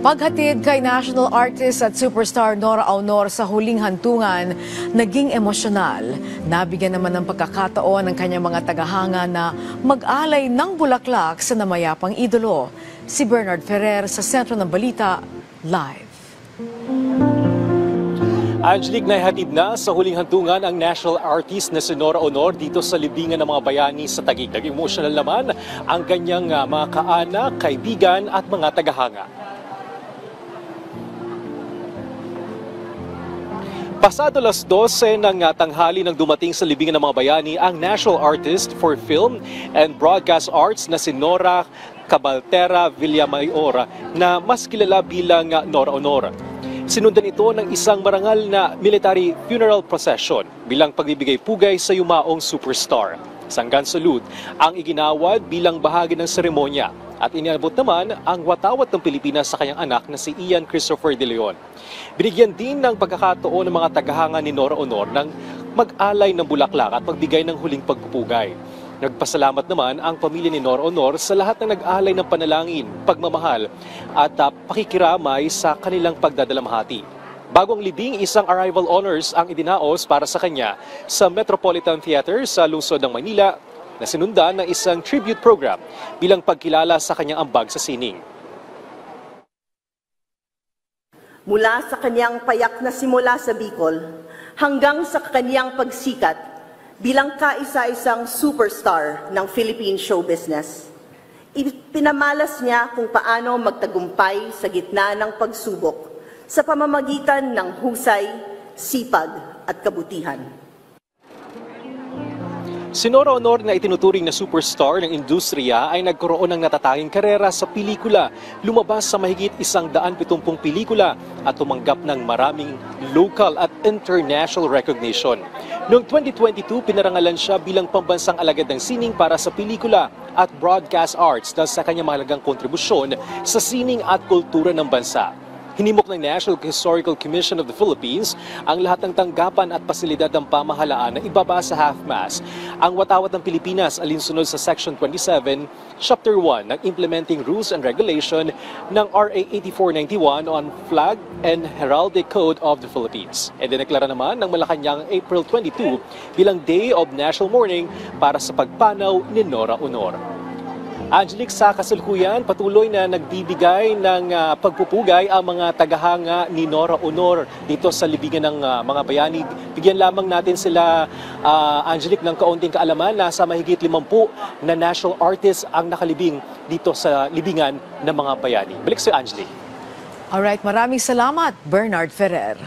Paghatid kay national artist at superstar Nora Aunor sa huling hantungan, naging emosyonal. Nabigyan naman ng pagkakataon ng kanyang mga tagahanga na mag-alay ng bulaklak sa namayapang idolo. Si Bernard Ferrer sa Sentro ng Balita, live. Angelique, naihatid na sa huling hantungan ang national artist na si Nora Aunor dito sa libingan ng mga bayani sa Taguig. Naging emotional naman ang kanyang mga kaanak, kaibigan at mga tagahanga. Pasado 12:00 ng tanghali nang dumating sa libingan ng mga bayani ang national artist for film and broadcast arts na si Nora Cabaltera Villamayor na mas kilala bilang Nora Aunor. Sinundan ito ng isang marangal na military funeral procession bilang pagbibigay pugay sa yumaong superstar. Sanggan salute ang iginawad bilang bahagi ng seremonya at iniabot naman ang watawat ng Pilipinas sa kanyang anak na si Ian Christopher De Leon. Binigyan din ng pagkakataon ng mga tagahanga ni Nora Aunor ng mag-alay ng bulaklak at magbigay ng huling pagpupugay. Nagpasalamat naman ang pamilya ni Nora Aunor sa lahat ng nag-alay ng panalangin, pagmamahal at pakikiramay sa kanilang pagdadalamhati. Bago ang libing, isang arrival honors ang idinaos para sa kanya sa Metropolitan Theater sa lungsod ng Manila na sinundan ng isang tribute program bilang pagkilala sa kanyang ambag sa sining. Mula sa kanyang payak na simula sa Bicol hanggang sa kanyang pagsikat bilang kaisa-isang superstar ng Philippine show business, ipinamalas niya kung paano magtagumpay sa gitna ng pagsubok sa pamamagitan ng husay, sipag at kabutihan. Si Nora Aunor na itinuturing na superstar ng industriya ay nagkaroon ng natatanging karera sa pelikula. Lumabas sa mahigit 170 pelikula at tumanggap ng maraming local at international recognition. Noong 2022, pinarangalan siya bilang pambansang alagad ng sining para sa pelikula at broadcast arts dahil sa kanyang mahalagang kontribusyon sa sining at kultura ng bansa. Hinimok ng National Historical Commission of the Philippines ang lahat ng tanggapan at pasilidad ng pamahalaan na ibaba sa half-mast ang watawat ng Pilipinas alinsunod sa Section 27, Chapter 1 ng Implementing Rules and Regulation ng RA 8491 on Flag and Heraldic Code of the Philippines. E dineklara naman ng Malacanang April 22 bilang Day of National Mourning para sa pagpanaw ni Nora Aunor. Angelique, sa kasalukuyan, patuloy na nagbibigay ng pagpupugay ang mga tagahanga ni Nora Aunor dito sa libingan ng mga bayani. Bigyan lamang natin sila, Angelique, ng kaunting kaalaman na sa mahigit 50 na national artists ang nakalibing dito sa libingan ng mga bayani. Balik sa Angelique. Alright, maraming salamat, Bernard Ferrer.